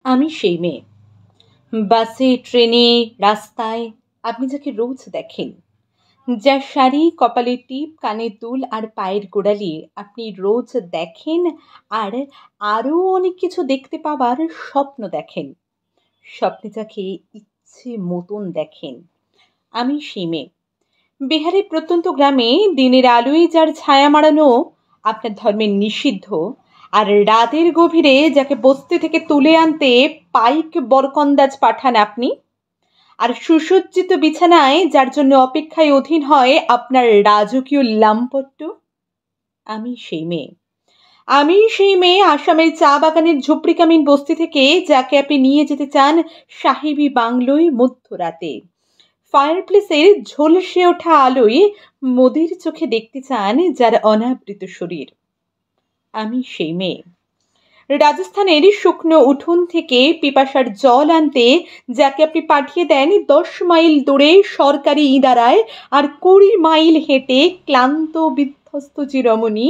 আমি সেই মেয়ে। বাসে, ট্রেনে, রাস্তায় আপনি যাকে রোজ দেখেন, যার শাড়ি, কপালের টিপ, কানের দুল আর পায়ের গোড়ালি আপনি রোজ দেখেন, আর আরও অনেক কিছু দেখতে পাবার স্বপ্ন দেখেন। স্বপ্নে যাকে ইচ্ছে মতন দেখেন, আমি সেই মেয়ে। বিহারের প্রত্যন্ত গ্রামে দিনের আলোয় যার ছায়া মাড়ানো আপনার ধর্মের নিষিদ্ধ, আর রাতের গভীরে যাকে বস্তি থেকে তুলে আনতে পাইক বরকন্দাজ পাঠান আপনি, আর সুসজ্জিত বিছানায় যার জন্য অপেক্ষায় অধীন হয় আপনার রাজকীয় লামপট্ট, আমি সেই মেয়ে। আমি সেই মেয়ে আসামের চা বাগানের ঝুপড়িকামিন বস্তি থেকে যাকে আপনি নিয়ে যেতে চান সাহেবী বাংলোয় মধ্যরাতে। ফায়ারপ্লেসের ঝলসে ওঠা আলোয় মোদির চোখে দেখতে চান যার অনাবৃত শরীর, আমি সেই মেয়ে। রাজস্থানের শুকনো উঠোন থেকে পিপাসার জল আনতে যাকে আপনি পাঠিয়ে দেন 10 মাইল দূরে সরকারি ইদারায়, আর 20 মাইল হেঁটে ক্লান্ত বিধ্বস্ত যে রমণী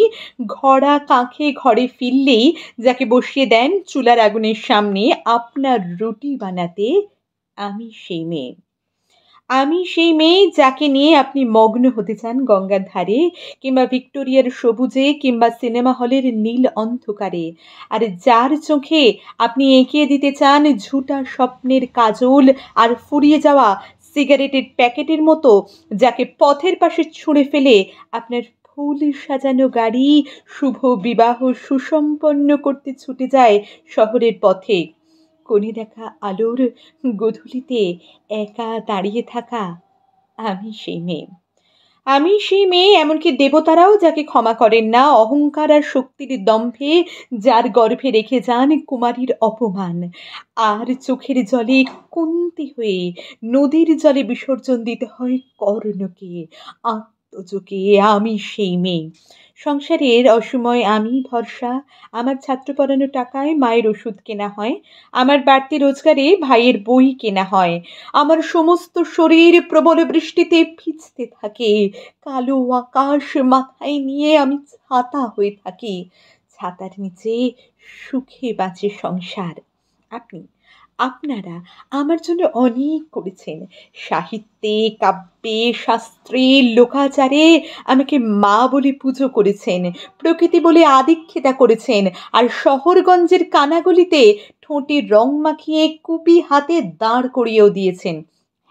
ঘোড়া কাঁখে ঘরে ফিরলেই যাকে বসিয়ে দেন চুলার আগুনের সামনে আপনার রুটি বানাতে, আমি সেই মেয়ে। আমি সেই মেয়ে যাকে নিয়ে আপনি মগ্ন হতে চান গঙ্গার ধারে, কিংবা ভিক্টোরিয়ার সবুজে, কিংবা সিনেমা হলের নীল অন্ধকারে, আর যার চোখে আপনি এঁকিয়ে দিতে চান ঝুটা স্বপ্নের কাজল আর ফুরিয়ে যাওয়া সিগারেটের প্যাকেটের মতো, যাকে পথের পাশে ছুঁড়ে ফেলে আপনার ফুল সাজানো গাড়ি শুভ বিবাহ সুসম্পন্ন করতে ছুটে যায় শহরের পথে। কোণে দেখা আলোর গোধূলিতে একা দাঁড়িয়ে থাকা, আমি সেই মেয়ে। আমি সেই মেয়ে, এমনকি দেবতারাও যাকে ক্ষমা করেন না অহংকার আর শক্তির দম্ভে, যার গর্ভে রেখে যান কুমারীর অপমান, আর চোখের জলে কুন্তি হয়ে নদীর জলে বিসর্জন দিতে হয় কর্ণকে, আত্মজকে, আমি সেই মেয়ে। সংসারের অসময় আমি ভরসা, আমার ছাত্র পড়ানো টাকায় মায়ের ওষুধ কেনা হয়, আমার বাড়তি রোজগারে ভাইয়ের বই কেনা হয়, আমার সমস্ত শরীর প্রবল বৃষ্টিতে ভিজতে থাকে, কালো আকাশ মাথায় নিয়ে আমি ছাতা হয়ে থাকি, ছাতার নিচে সুখে বাঁচে সংসার। আপনি, আপনারা আমার জন্য অনেক করেছেন, সাহিত্যে, কাব্যে, শাস্ত্রে, লোকাচারে আমাকে মা বলে পুজো করেছেন, প্রকৃতি বলে আদিক্ষেতা করেছেন, আর শহরগঞ্জের কানাগলিতে ঠোঁটে রং মাখিয়ে কুপি হাতে দাঁড় করিয়েও দিয়েছেন।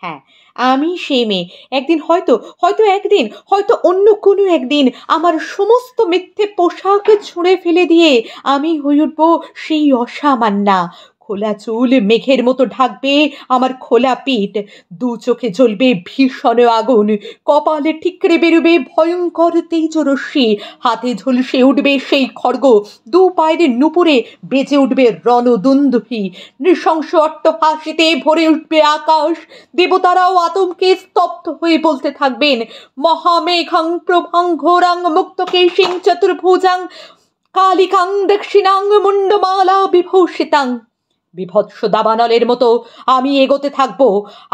হ্যাঁ, আমি সেই মেয়ে। একদিন হয়তো, একদিন হয়তো অন্য কোনো একদিন আমার সমস্ত মিথ্যে পোশাক ছুঁড়ে ফেলে দিয়ে আমি হয়ে উঠব সেই অসামান্যা। খোলা চুল মেঘের মতো ঢাকবে আমার খোলা পিঠ, দু চোখে জ্বলবে ভীষণ আগুন, কপালে ঠিকরে বেরোবে ভয়ঙ্কর তেজরশ্মি, হাতে ঝলসে উঠবে সেই খড়গ, দু পায়ের নুপুরে বেজে উঠবে রণদুন্দুভি, নৃশংস অট্টহাসিতে ভরে উঠবে আকাশ, দেবতারাও আতঙ্কে স্তব্ধ হয়ে বলতে থাকবেন মহামেঘাং প্রভাং ঘোরাং মুক্তকেশিং চতুর্ভুজাং কালিকাং দক্ষিণাং মুন্ডমালা বিভূষিতাং। বিভৎস দাবানলের মতো আমি এগোতে থাকবো,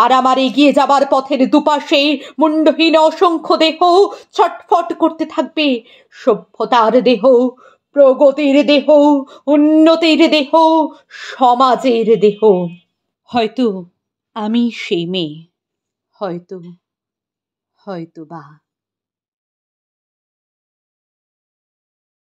আর আমার এগিয়ে যাবার পথের দুপাশে মুন্ডহীন অসংখ্য দেহ ছটফট করতে থাকবে। সভ্যতার দেহ, প্রগতির দেহ, উন্নতির দেহ, সমাজের দেহ। হয়তো আমি সেই মেয়ে, হয়তো, হয়তো বা।